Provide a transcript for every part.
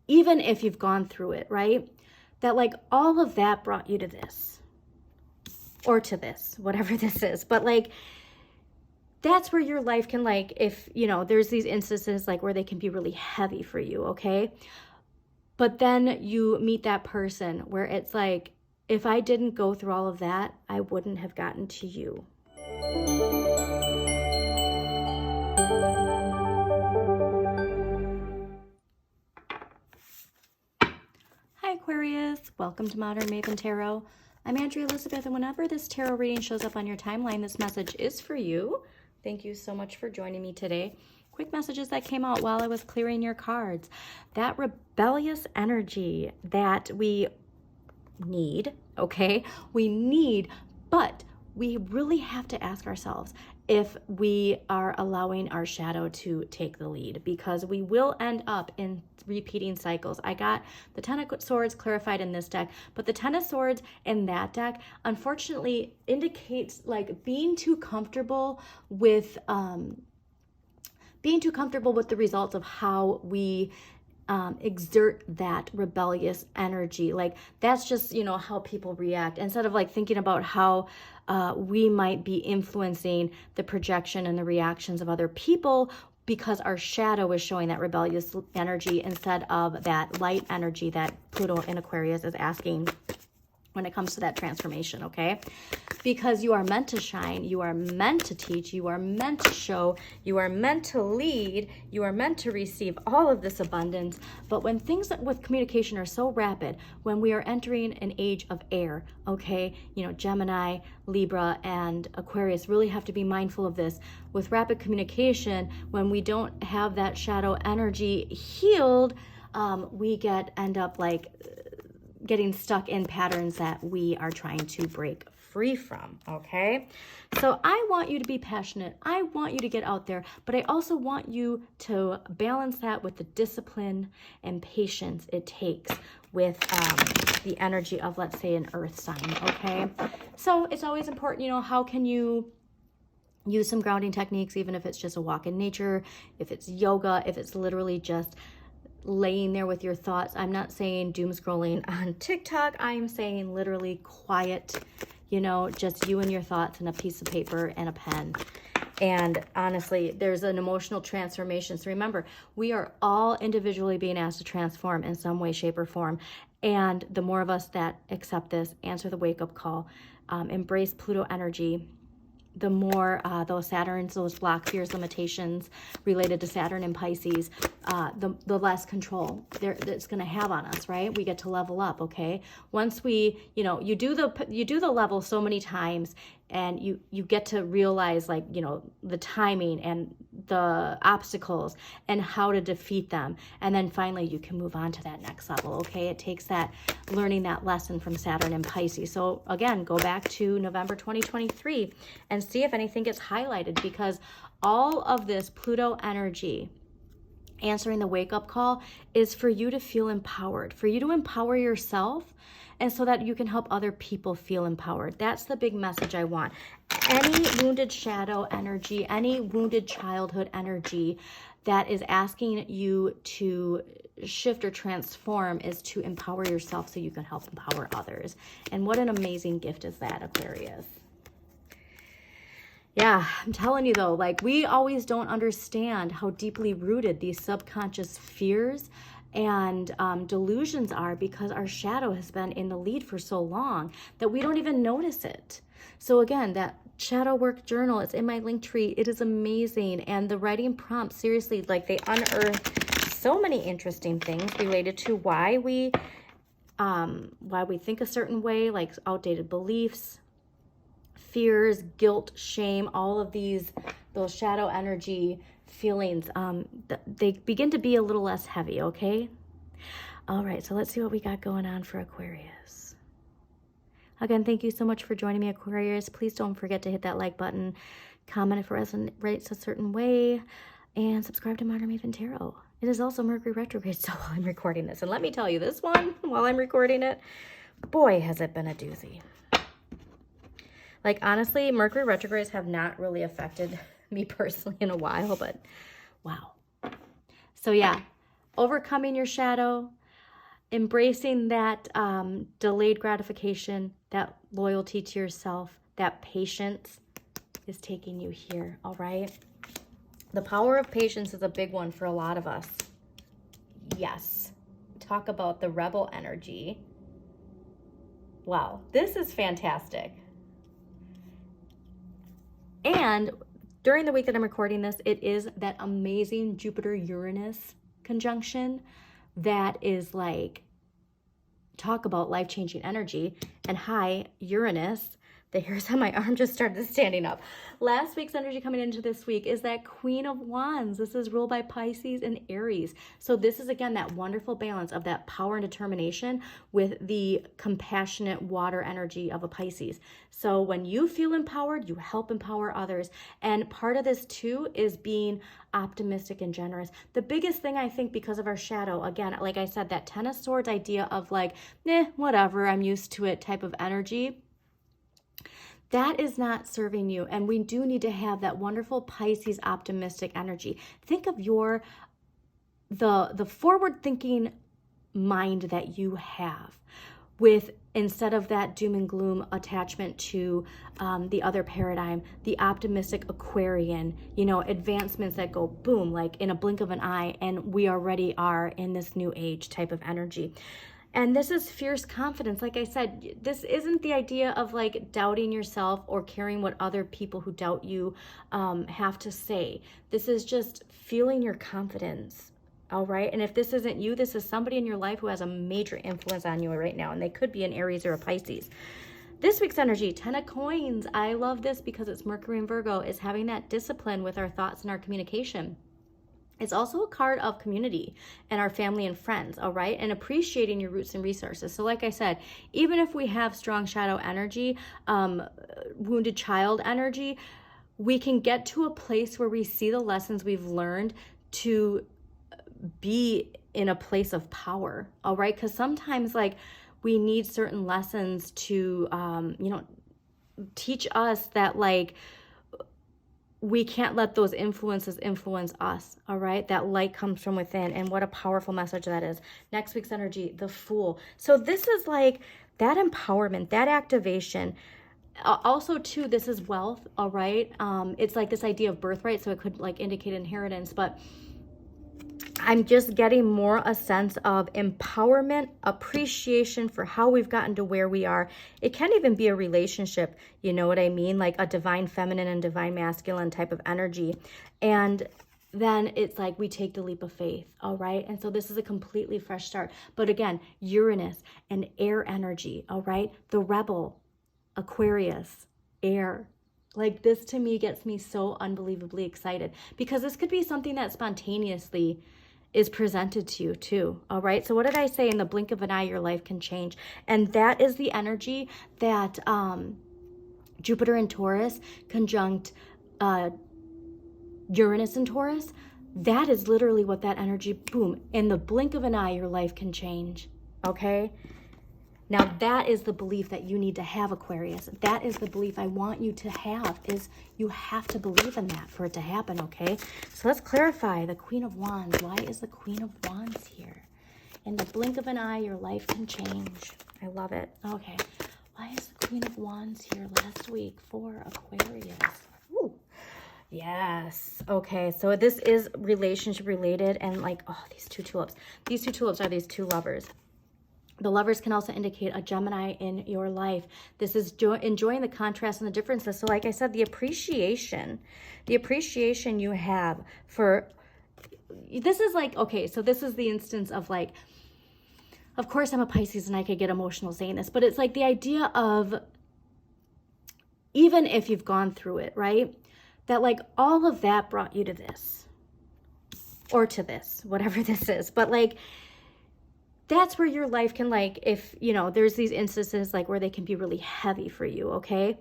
even if you've gone through it, right? That like all of that brought you to this or to this, whatever this is. But like, that's where your life can like, if, you know, there's these instances like where they can be really heavy for you, okay? But then you meet that person where it's like, if I didn't go through all of that, I wouldn't have gotten to you. Hi Aquarius, welcome to Modern Maven Tarot. I'm Andrea Elizabeth, and whenever this tarot reading shows up on your timeline, this message is for you. Thank you so much for joining me today. Quick messages that came out while I was clearing your cards. That rebellious energy that we need, okay? We need, but we really have to ask ourselves if we are allowing our shadow to take the lead, because we will end up in repeating cycles. I got the Ten of Swords clarified in this deck, but the Ten of Swords in that deck unfortunately indicates like being too comfortable with the results of how we exert that rebellious energy. Like that's just, you know, how people react, instead of like thinking about how we might be influencing the projection and the reactions of other people, because our shadow is showing that rebellious energy instead of that light energy that Pluto in Aquarius is asking when it comes to that transformation, okay? Because you are meant to shine, you are meant to teach, you are meant to show, you are meant to lead, you are meant to receive all of this abundance. But when things with communication are so rapid, when we are entering an age of air, okay, you know, Gemini, Libra, and Aquarius really have to be mindful of this. With rapid communication, when we don't have that shadow energy healed, we end up like getting stuck in patterns that we are trying to break free from, okay? So I want you to be passionate. I want you to get out there, but I also want you to balance that with the discipline and patience it takes with the energy of, let's say, an earth sign, okay? So it's always important, you know, how can you use some grounding techniques, even if it's just a walk in nature, if it's yoga, if it's literally just laying there with your thoughts. I'm not saying doom scrolling on TikTok. I'm saying literally quiet, you know, just you and your thoughts and a piece of paper and a pen. And honestly, there's an emotional transformation. So remember, we are all individually being asked to transform in some way, shape, or form. And the more of us that accept this, answer the wake-up call, embrace Pluto energy, the more those Saturns, those block fears, limitations related to Saturn and Pisces, the less control it's going to have on us, right? We get to level up, okay? Once we, you know, you do the level so many times, and you get to realize, like, you know, the timing and the obstacles and how to defeat them. And then finally you can move on to that next level, okay? It takes that learning that lesson from Saturn and Pisces. So again, go back to November 2023 and see if anything gets highlighted, because all of this Pluto energy, answering the wake-up call, is for you to feel empowered, for you to empower yourself, and so that you can help other people feel empowered. That's the big message I want. Any wounded shadow energy, any wounded childhood energy that is asking you to shift or transform is to empower yourself so you can help empower others. And what an amazing gift is that, Aquarius. Yeah, I'm telling you though, like, we always don't understand how deeply rooted these subconscious fears and delusions are, because our shadow has been in the lead for so long that we don't even notice it. So again, that shadow work journal, it's in my link tree. It is amazing. And the writing prompts, seriously, like, they unearth so many interesting things related to why we think a certain way, like outdated beliefs, fears, guilt, shame, all of those shadow energy feelings, they begin to be a little less heavy, okay? All right, so let's see what we got going on for Aquarius. Again, thank you so much for joining me, Aquarius. Please don't forget to hit that like button, comment if it resonates a certain way, and subscribe to Modern Maven Tarot. It is also Mercury retrograde still while I'm recording this. And let me tell you, this one, while I'm recording it, boy, has it been a doozy. Like, honestly, Mercury retrogrades have not really affected me personally in a while, but wow. So yeah, overcoming your shadow, embracing that delayed gratification, that loyalty to yourself, that patience is taking you here, all right? The power of patience is a big one for a lot of us. Yes. Talk about the rebel energy. Wow, this is fantastic. And during the week that I'm recording this, it is that amazing Jupiter-Uranus conjunction that is like, talk about life-changing energy. And hi, Uranus, the hairs on my arm just started standing up. Last week's energy coming into this week is that Queen of Wands. This is ruled by Pisces and Aries. So this is, again, that wonderful balance of that power and determination with the compassionate water energy of a Pisces. So when you feel empowered, you help empower others. And part of this, too, is being optimistic and generous. The biggest thing, I think, because of our shadow, again, like I said, that Ten of Swords idea of like, whatever, I'm used to it type of energy, that is not serving you. And we do need to have that wonderful Pisces optimistic energy. Think of the forward thinking mind that you have with, instead of that doom and gloom attachment to the other paradigm, the optimistic Aquarian, advancements that go boom, like in a blink of an eye, and we already are in this new age type of energy. And this is fierce confidence. Like I said, this isn't the idea of like doubting yourself or caring what other people who doubt you have to say. This is just feeling your confidence. All right. And if this isn't you, this is somebody in your life who has a major influence on you right now. And they could be an Aries or a Pisces. This week's energy, 10 of Coins. I love this because it's Mercury and Virgo, is having that discipline with our thoughts and our communication. It's also a card of community and our family and friends, all right? And appreciating your roots and resources. So like I said, even if we have strong shadow energy, wounded child energy, we can get to a place where we see the lessons we've learned to be in a place of power, all right? Because sometimes like we need certain lessons to, teach us that like, we can't let those influences influence us, all right? That light comes from within, and what a powerful message that is. Next week's energy, the Fool. So this is like that empowerment, that activation. Also, too, this is wealth, all right? It's like this idea of birthright, so it could like indicate inheritance, but I'm just getting more a sense of empowerment, appreciation for how we've gotten to where we are. It can even be a relationship, you know what I mean? Like a divine feminine and divine masculine type of energy. And then it's like we take the leap of faith, all right? And so this is a completely fresh start. But again, Uranus and air energy, all right? The rebel, Aquarius, air. Like this to me gets me so unbelievably excited because this could be something that spontaneously is presented to you too, all right? So what did I say? In the blink of an eye, your life can change. And that is the energy that Jupiter in Taurus conjunct Uranus in Taurus. That is literally what that energy, boom, in the blink of an eye, your life can change, okay? Now that is the belief that you need to have, Aquarius. That is the belief I want you to have, is you have to believe in that for it to happen, okay? So let's clarify the Queen of Wands. Why is the Queen of Wands here? In the blink of an eye, your life can change. I love it. Okay. Why is the Queen of Wands here last week for Aquarius? Ooh. Yes. Okay. So this is relationship related, and like, oh, these two tulips. These two tulips are these two lovers. The lovers can also indicate a Gemini in your life. This is enjoying the contrast and the differences. So like I said, the appreciation you have for, this is like, okay, so this is the instance of like, of course I'm a Pisces and I could get emotional saying this, but it's like the idea of, even if you've gone through it, right? That like all of that brought you to this, or to this, whatever this is. But like, that's where your life can, like, if, there's these instances like where they can be really heavy for you, okay?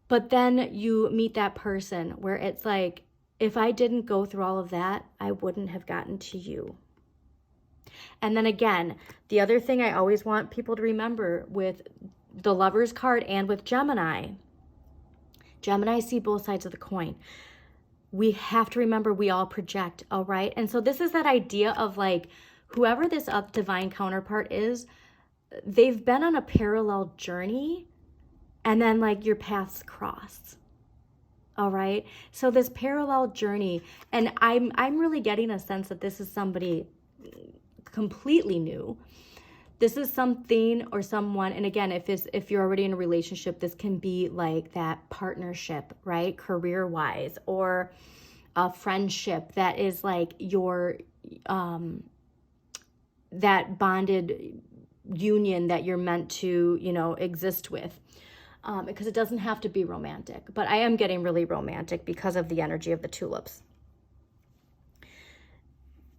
But then you meet that person where it's like, if I didn't go through all of that, I wouldn't have gotten to you. And then again, the other thing I always want people to remember with the Lovers card and with Gemini see both sides of the coin. we have to remember we all project, all right? And so this is that idea of like, whoever this divine counterpart is, they've been on a parallel journey, and then like your paths cross. All right. So this parallel journey, and I'm really getting a sense that this is somebody completely new. This is something or someone, and again, if you're already in a relationship, this can be like that partnership, right? Career-wise, or a friendship that is like your that bonded union that you're meant to, exist with. Because it doesn't have to be romantic, but I am getting really romantic because of the energy of the tulips.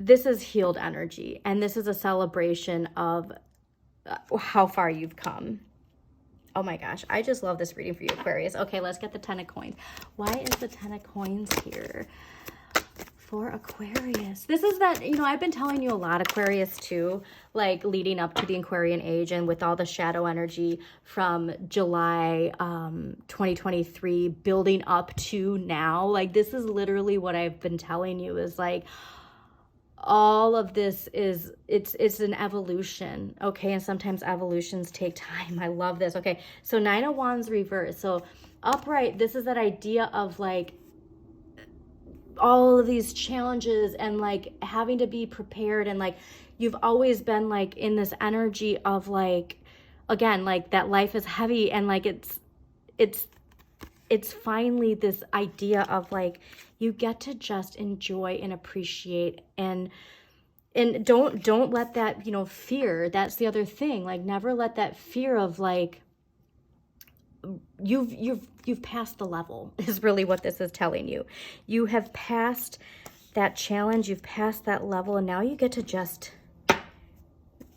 This is healed energy, and this is a celebration of how far you've come. Oh my gosh, I just love this reading for you, Aquarius. Okay, let's get the 10 of coins. Why is the 10 of coins here for Aquarius? This is that, I've been telling you a lot, Aquarius, too, like leading up to the Aquarian age, and with all the shadow energy from July 2023 building up to now. Like, this is literally what I've been telling you, is like, all of this is, it's an evolution, okay? And sometimes evolutions take time. I love this. Okay, so 9 of Wands reverse. So upright, this is that idea of like all of these challenges and like having to be prepared, and like you've always been like in this energy of like, again, like that life is heavy, and like it's finally this idea of like you get to just enjoy and appreciate, and don't let that, fear, that's the other thing, like never let that fear of like you've passed the level is really what this is telling you. You have passed that challenge, you've passed that level, and now you get to just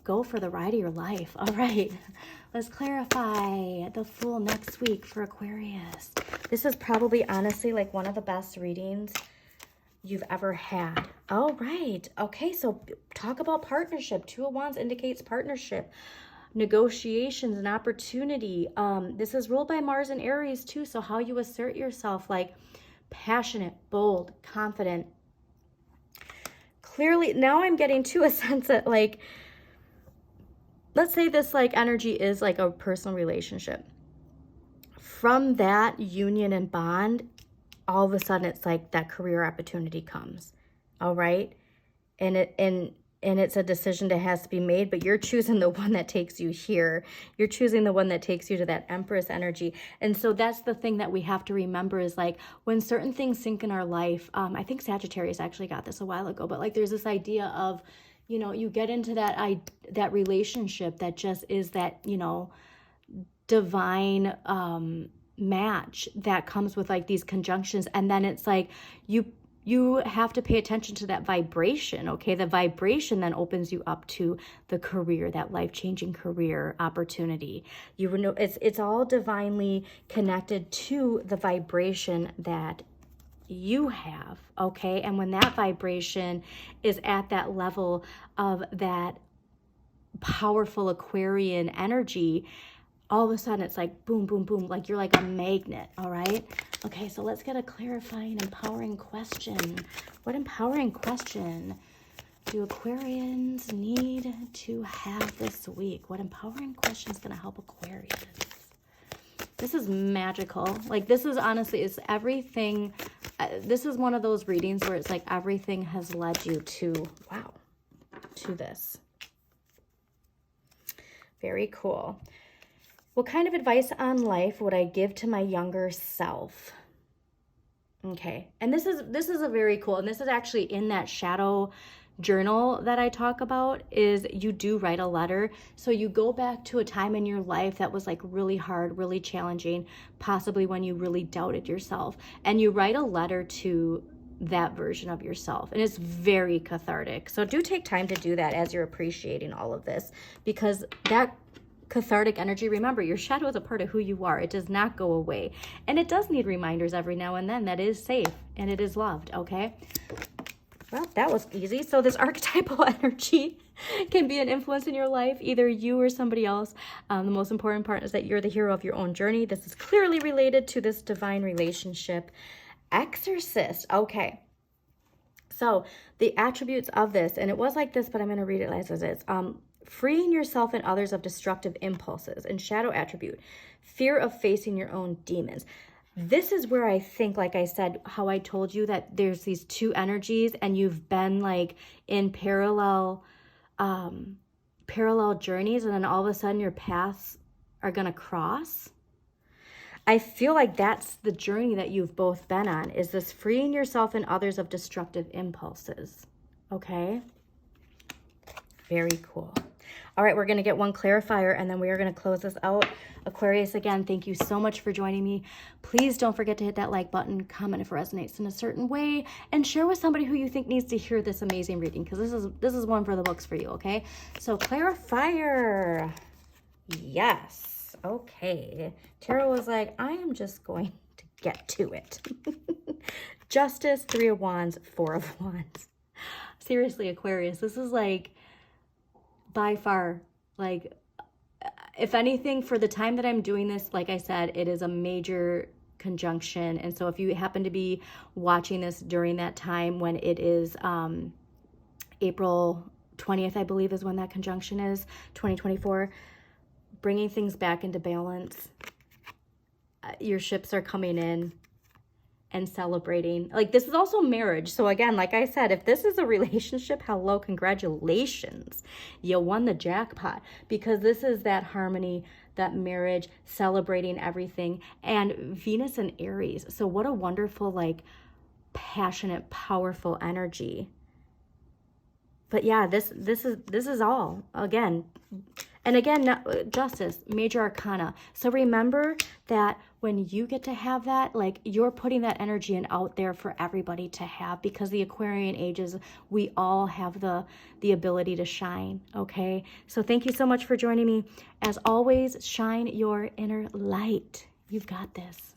go for the ride of your life. All right, let's clarify the Fool next week for Aquarius. This is probably honestly like one of the best readings you've ever had. All right, okay, so talk about partnership. 2 of Wands indicates partnership, negotiations, and opportunity. This is ruled by Mars and Aries too, so how you assert yourself, like passionate, bold, confident. Clearly, now I'm getting to a sense that like, let's say this like energy is like a personal relationship. From that union and bond, all of a sudden it's like that career opportunity comes. All right, and it's a decision that has to be made, but you're choosing the one that takes you here. You're choosing the one that takes you to that Empress energy. And so that's the thing that we have to remember, is like when certain things sink in our life, I think Sagittarius actually got this a while ago, but like there's this idea of, you get into that relationship that just is that, divine match that comes with like these conjunctions. And then it's like you have to pay attention to that vibration, okay? The vibration then opens you up to the career, that life-changing career opportunity. It's all divinely connected to the vibration that you have, okay? And when that vibration is at that level of that powerful Aquarian energy, all of a sudden it's like boom, boom, boom, like you're like a magnet, all right? Okay, so let's get a clarifying, empowering question. What empowering question do Aquarians need to have this week? What empowering question is going to help Aquarius? This is magical. Like, this is honestly, it's everything. This is one of those readings where it's like everything has led you to, wow, to this. Very cool. What kind of advice on life would I give to my younger self? Okay, and this is a very cool, and this is actually in that shadow journal that I talk about, is you do write a letter. So you go back to a time in your life that was like really hard, really challenging, possibly when you really doubted yourself, and you write a letter to that version of yourself, and it's very cathartic. So do take time to do that as you're appreciating all of this, because that cathartic energy, remember, your shadow is a part of who you are. It does not go away, and it does need reminders every now and then that it is safe and it is loved. Okay, well, that was easy. So this archetypal energy can be an influence in your life, either you or somebody else. The most important part is that you're the hero of your own journey. This is clearly related to this divine relationship. Exorcist. Okay. So the attributes of this, and it was like this, but I'm going to read it as it is. Freeing yourself and others of destructive impulses. And shadow attribute, fear of facing your own demons. This is where I think, like I said, how I told you that there's these two energies and you've been like in parallel journeys, and then all of a sudden your paths are going to cross. I feel like that's the journey that you've both been on, is this freeing yourself and others of destructive impulses. Okay? Very cool. All right, we're going to get one clarifier, and then we are going to close this out. Aquarius, again, thank you so much for joining me. Please don't forget to hit that like button, comment if it resonates in a certain way, and share with somebody who you think needs to hear this amazing reading, because this is one for the books for you, okay? So clarifier. Yes. Okay. Tarot was like, I am just going to get to it. Justice, 3 of Wands, 4 of Wands. Seriously, Aquarius, this is like by far, like, if anything, for the time that I'm doing this, like I said, it is a major conjunction. And so if you happen to be watching this during that time when it is April 20th, I believe is when that conjunction is, 2024, bringing things back into balance. Your ships are coming in and celebrating. Like, this is also marriage. So again, like I said, if this is a relationship, hello, congratulations. You won the jackpot, because this is that harmony, that marriage, celebrating everything, and Venus and Aries. So what a wonderful, like, passionate, powerful energy. But yeah, this is all, again, and again, Justice, major arcana. So remember that when you get to have that, like, you're putting that energy in out there for everybody to have, because the Aquarian ages, we all have the ability to shine, okay? So thank you so much for joining me. As always, shine your inner light. You've got this.